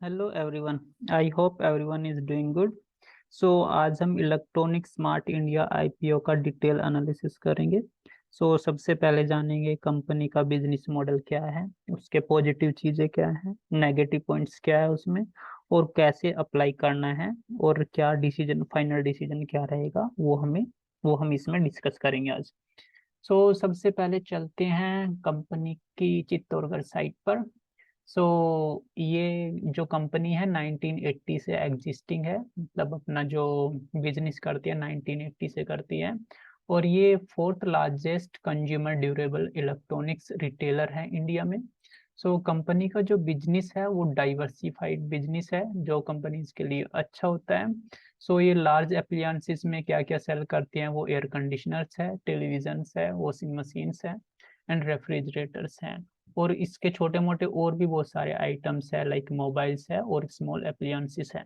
Hello everyone. I hope everyone is doing good. So आज हम electronic smart India IPO का detail analysis करेंगे। सबसे पहले जानेंगे कंपनी का बिजनेस मॉडल क्या है, उसके पॉजिटिव चीज़ें क्या हैं, नेगेटिव पॉइंट्स क्या है उसमें, और कैसे अप्लाई करना है, और क्या डिसीजन, फाइनल डिसीजन क्या रहेगा वो हम इसमें डिस्कस करेंगे आज। सबसे पहले चलते हैं कंपनी की चित्तौड़गढ़ साइट पर। ये जो कंपनी है 1980 से एग्जिस्टिंग है, मतलब अपना जो बिजनेस करती है 1980 से करती है। और ये fourth largest consumer durable electronics retailer है इंडिया में। कंपनी का जो बिजनेस है वो डाइवर्सिफाइड बिजनेस है, जो कंपनीज के लिए अच्छा होता है। ये लार्ज एप्लियंसेस में क्या क्या सेल करती हैं, वो एयर कंडीशनर्स है, टेलीविजन्स है, वॉशिंग मशीन्स है एंड रेफ्रिजरेटर्स हैं। और इसके छोटे मोटे और भी बहुत सारे आइटम्स है, लाइक मोबाइल्स है और स्मॉल अप्लायंसेस है।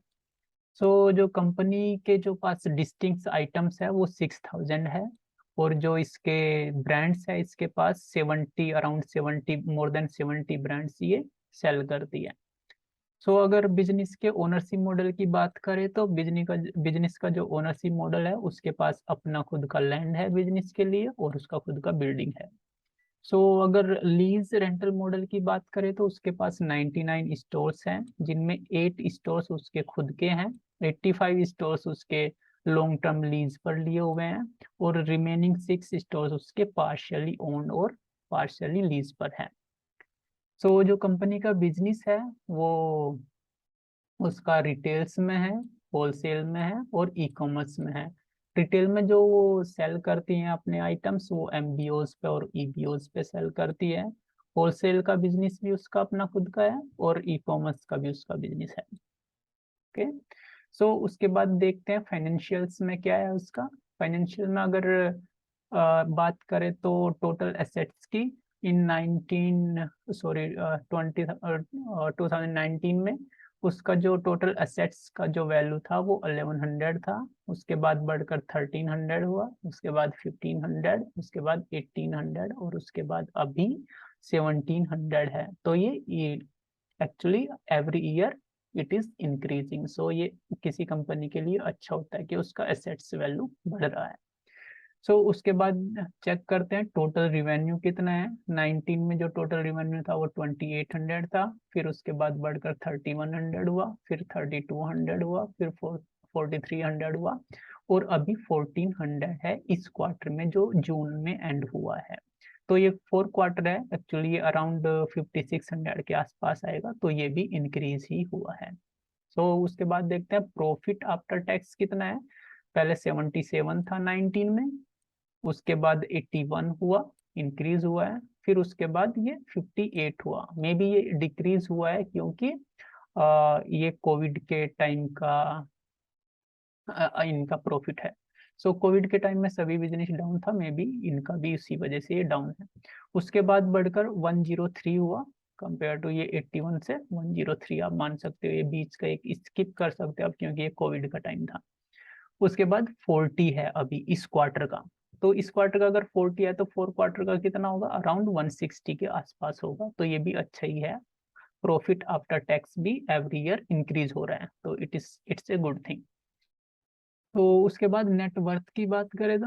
जो कंपनी के जो पास डिस्टिंक्ट आइटम्स है वो 6000 है। और जो इसके ब्रांड्स है, इसके पास 70, अराउंड 70, मोर देन 70 ब्रांड्स ये सेल करती है। अगर बिजनेस के ओनरशिप मॉडल की बात करें तो बिजनेस का जो ओनरशिप मॉडल है, उसके पास अपना खुद का लैंड है बिजनेस के लिए, और उसका खुद का बिल्डिंग है। अगर लीज रेंटल मॉडल की बात करें तो उसके पास 99 स्टोर्स हैं, जिनमें 8 स्टोर्स उसके खुद के हैं, 85 स्टोर्स उसके लॉन्ग टर्म लीज पर लिए हुए हैं, और रिमेनिंग 6 स्टोर्स उसके पार्शियली ओन्ड और पार्शियली लीज पर है। जो कंपनी का बिजनेस है वो उसका रिटेल्स में है, होलसेल में है और ई कॉमर्स में है। रिटेल में जो वो सेल करती हैं अपने आइटम्स, वो एमबीओज पे और ईबीओज पे सेल करती है। होलसेल का बिजनेस भी उसका अपना खुद का है, और ई कॉमर्स का भी उसका बिजनेस है। ओके। उसके बाद देखते हैं फाइनेंशियल्स में क्या है उसका। फाइनेंशियल में अगर बात करें तो टोटल एसेट्स की इन 2019 में उसका जो टोटल एसेट्स का जो वैल्यू था वो 1100 था। उसके बाद बढ़कर 1300 हुआ, उसके बाद 1500, उसके बाद 1800, और उसके बाद अभी 1700 है। तो ये actually every year it is increasing. ये किसी कंपनी के लिए अच्छा होता है कि उसका एसेट्स वैल्यू बढ़ रहा है। उसके बाद चेक करते हैं टोटल रिवेन्यू कितना है। 19 में जो टोटल रिवेन्यू था वो 2800 था, फिर उसके बाद बढ़कर 3100 हुआ, फिर 3200 हुआ, फिर 4300 हुआ, और अभी 1400 है इस क्वार्टर में जो जून में एंड हुआ है। तो ये 4 क्वार्टर है, एक्चुअली ये अराउंड 5600 के आसपास आएगा, तो ये भी इंक्रीज ही हुआ है। उसके बाद देखते हैं प्रॉफिट आफ्टर टैक्स कितना है। पहले 77 था 19 में, उसके बाद 81 हुआ, इंक्रीज हुआ है, फिर उसके बाद ये 58 हुआ। मे बी ये डिक्रीज हुआ है क्योंकि ये कोविड के टाइम का इनका प्रॉफिट है। कोविड के टाइम में सभी बिजनेस डाउन था, मे बी इनका भी इसी वजह से ये डाउन है। उसके बाद बढ़कर 103 हुआ, कंपेयर टू ये 81 से 103 आप मान सकते हो, ये बीच का एक स्किप कर सकते हो आप, क्योंकि ये कोविड का टाइम था। उसके बाद 40 है अभी इस क्वार्टर का। तो इस क्वार्टर का अगर 40 है तो 4 क्वार्टर का कितना होगा, अराउंड 160 के आसपास होगा, तो ये भी अच्छा ही है। प्रॉफिट आफ्टर टैक्स भी एवरी ईयर इंक्रीज हो रहा है, तो इट्स ए गुड थिंग। उसके बाद नेट वर्थ की बात करें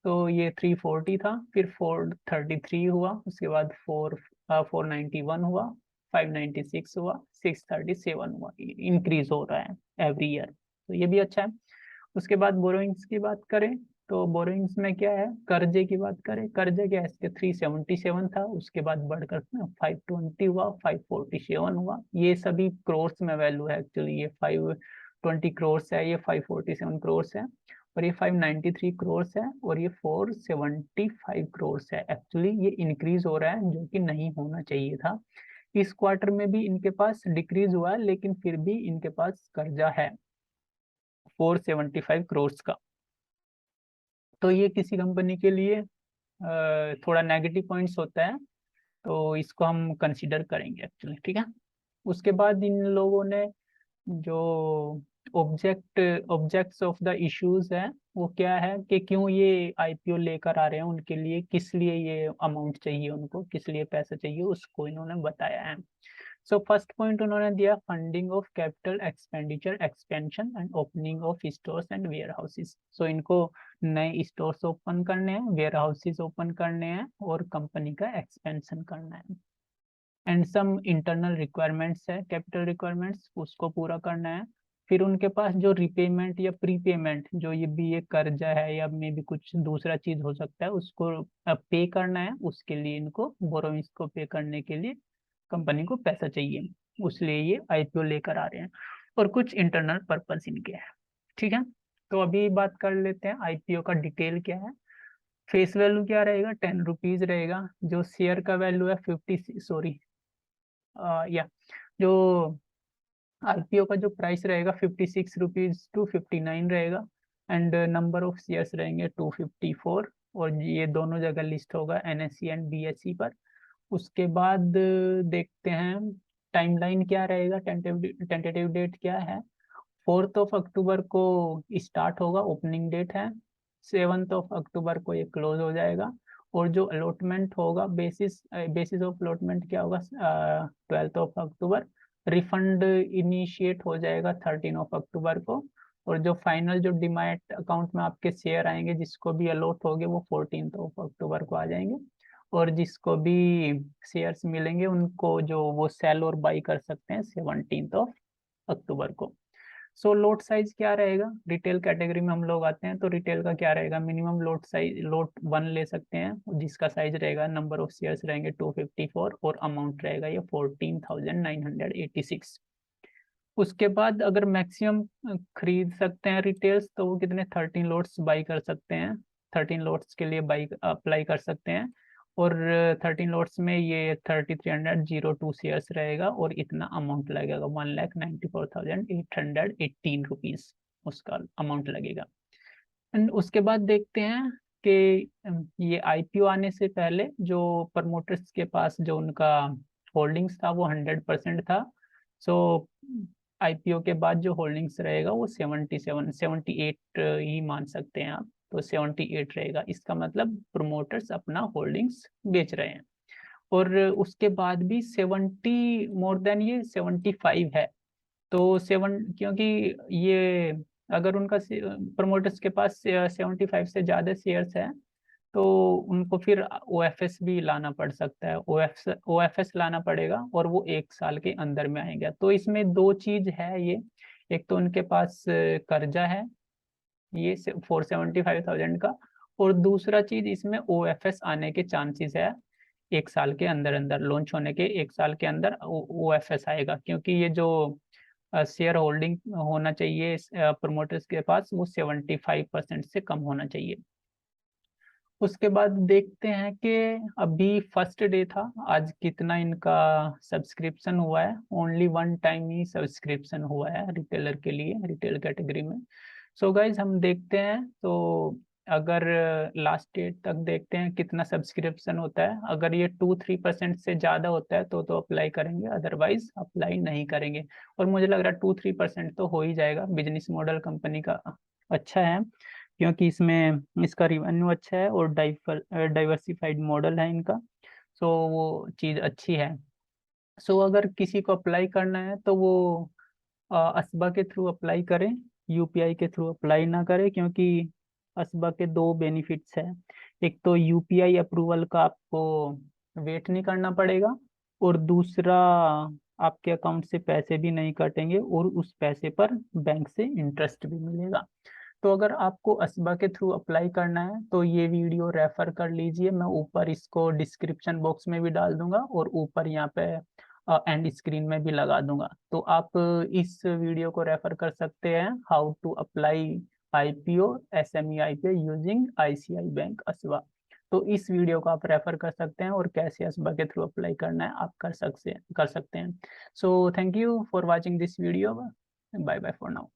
तो ये 340 था, फिर 433 हुआ, उसके बाद 491 हुआ, 596 हुआ, 637 हुआ, इंक्रीज हो रहा है एवरी ईयर, तो ये भी अच्छा है। उसके बाद बोरोइंग्स की बात करें तो बोरोइंग्स में क्या है, कर्जे की बात करें, कर्जे क्या है इसके 377 था, उसके बाद बढ़कर 520 हुआ, 547 हुआ, ये सभी क्रोर्स में वैल्यू है। एक्चुअली ये 520 क्रोर्स है, ये 547 क्रोर्स है, और ये 593 क्रोर्स है, और ये 475 क्रोर्स है। एक्चुअली ये इंक्रीज हो रहा है, जो कि नहीं होना चाहिए था। इस क्वार्टर में भी इनके पास डिक्रीज हुआ है, लेकिन फिर भी इनके पास कर्जा है 475 करोड़ का। तो ये किसी कंपनी के लिए थोड़ा नेगेटिव पॉइंट्स होता है, तो इसको हम कंसिडर करेंगे एक्चुअली, ठीक है। उसके बाद इन लोगों ने जो ऑब्जेक्ट्स ऑफ द इश्यूज है, वो क्या है कि क्यों ये आईपीओ लेकर आ रहे हैं, उनके लिए किस लिए ये अमाउंट चाहिए, उनको किस लिए पैसा चाहिए, उसको इन्होंने बताया है। सो फर्स्ट पॉइंट उन्होंने दिया funding of capital expenditure expansion and opening of stores and warehouses. So इनको नए स्टोर्स ओपन करने हैं, वेयर हाउसेस ओपन करने हैं और कंपनी का एक्सपेंशन करना है। एंड सम इंटरनल रिक्वायरमेंट्स है, कैपिटल रिक्वायरमेंट्स, उसको पूरा करना है। फिर उनके पास जो रिपेमेंट या प्रीपेमेंट, जो ये भी एक कर्जा है या मे भी कुछ दूसरा चीज हो सकता है, उसको पे करना है। उसके लिए इनको बोरोइंग्स को पे करने के लिए कंपनी को पैसा चाहिए, उसलिए ये आईपीओ लेकर आ रहे हैं। और कुछ इंटरनल पर्पस इनके हैं। ठीक है, तो अभी बात कर लेते हैं आईपीओ का डिटेल क्या है। फेस वैल्यू क्या रहेगा, 10 रुपीज रहेगा। जो शेयर का वैल्यू है 50, सॉरी या जो आईपीओ का जो प्राइस रहेगा 56 रुपीज to 59 रहेगा। एंड नंबर ऑफ शेयर्स रहेंगे 254। और ये दोनों जगह लिस्ट होगा एनएससी एंड बीएसई पर। उसके बाद देखते हैं टाइमलाइन क्या रहेगा, टेंटेटिव डेट क्या है। 4 अक्टूबर को स्टार्ट होगा, ओपनिंग डेट है। 7 अक्टूबर को ये क्लोज हो जाएगा। और जो अलॉटमेंट होगा, बेसिस ऑफ अलॉटमेंट क्या होगा, 12 अक्टूबर। रिफंड इनिशिएट हो जाएगा 13 अक्टूबर को। और जो फाइनल जो डिमैट अकाउंट में आपके शेयर आएंगे, जिसको भी अलॉट होंगे, वो 14 अक्टूबर को आ जाएंगे। और जिसको भी शेयर्स मिलेंगे उनको जो वो सेल और बाई कर सकते हैं 17 अक्टूबर को। सो लोट साइज क्या रहेगा, रिटेल कैटेगरी में हम लोग आते हैं तो रिटेल का क्या रहेगा, मिनिमम लोट साइज लोट 1 ले सकते हैं, जिसका साइज रहेगा, नंबर ऑफ शेयर्स रहेंगे 254 और अमाउंट रहेगा ये 14,986। उसके बाद अगर मैक्सिमम खरीद सकते हैं रिटेल्स, तो वो कितने 13 लोट्स बाई कर सकते हैं। 13 लोट्स के लिए बाई अप्लाई कर सकते हैं। और 13 लोट्स में ये 3302 शेयर्स रहेगा और इतना अमाउंट लगेगा 1,94,818 रुपीज उसका अमाउंट लगेगा। एंड उसके बाद देखते हैं कि ये आईपीओ आने से पहले जो प्रमोटर्स के पास जो उनका होल्डिंग्स था वो 100% था। सो आईपीओ के बाद जो होल्डिंग्स रहेगा वो 78 ही मान सकते हैं आप। तो 78 रहेगा, इसका मतलब प्रोमोटर्स अपना होल्डिंग्स बेच रहे हैं। और उसके बाद भी 70 मोर देन ये 75 है। तो क्योंकि ये अगर उनका प्रमोटर्स के पास 75 से ज्यादा शेयर्स है, तो उनको फिर ओएफएस भी लाना पड़ सकता है। ओएफएस लाना पड़ेगा और वो 1 साल के अंदर में आएगा। तो इसमें दो चीज है ये, एक तो उनके पास कर्जा है ये 475,000 का। और दूसरा चीज इसमें ओएफएस आने के चांसेस है, 1 साल के अंदर अंदर लॉन्च होने के 1 साल के अंदर ओएफएस आएगा। क्योंकि ये जो शेयर होल्डिंग होना चाहिए प्रमोटर्स के पास, वो 75% से कम होना चाहिए। उसके बाद देखते हैं कि अभी फर्स्ट डे था, आज कितना इनका सब्सक्रिप्शन हुआ है। ओनली 1 टाइम ही सब्सक्रिप्शन हुआ है रिटेलर के लिए, रिटेल कैटेगरी में। सो गाइज हम देखते हैं, तो अगर लास्ट डेट तक देखते हैं कितना सब्सक्रिप्शन होता है। अगर ये 2-3% से ज़्यादा होता है तो अप्लाई करेंगे, अदरवाइज अप्लाई नहीं करेंगे। और मुझे लग रहा है 2-3% तो हो ही जाएगा। बिजनेस मॉडल कंपनी का अच्छा है, क्योंकि इसमें इसका रिवेन्यू अच्छा है और डाइवर्सिफाइड मॉडल है इनका। सो वो चीज़ अच्छी है। सो अगर किसी को अप्लाई करना है तो वो असबा के थ्रू अप्लाई करें, यूपीआई के थ्रू अप्लाई ना करें। क्योंकि असबा के दो बेनिफिट्स है, एक तो यूपीआई अप्रूवल का आपको वेट नहीं करना पड़ेगा, और दूसरा आपके अकाउंट से पैसे भी नहीं कटेंगे और उस पैसे पर बैंक से इंटरेस्ट भी मिलेगा। तो अगर आपको असबा के थ्रू अप्लाई करना है तो ये वीडियो रेफर कर लीजिए, मैं ऊपर इसको डिस्क्रिप्शन बॉक्स में भी डाल दूंगा और ऊपर यहाँ पे एंड स्क्रीन में भी लगा दूंगा। तो आप इस वीडियो को रेफर कर सकते हैं, how to apply IPO SME IPO using ICI bank ASBA. तो इस वीडियो को आप रेफर कर सकते हैं और कैसे असबा के थ्रू अप्लाई करना है आप कर सकते हैं। So thank you for watching this video, bye bye for now.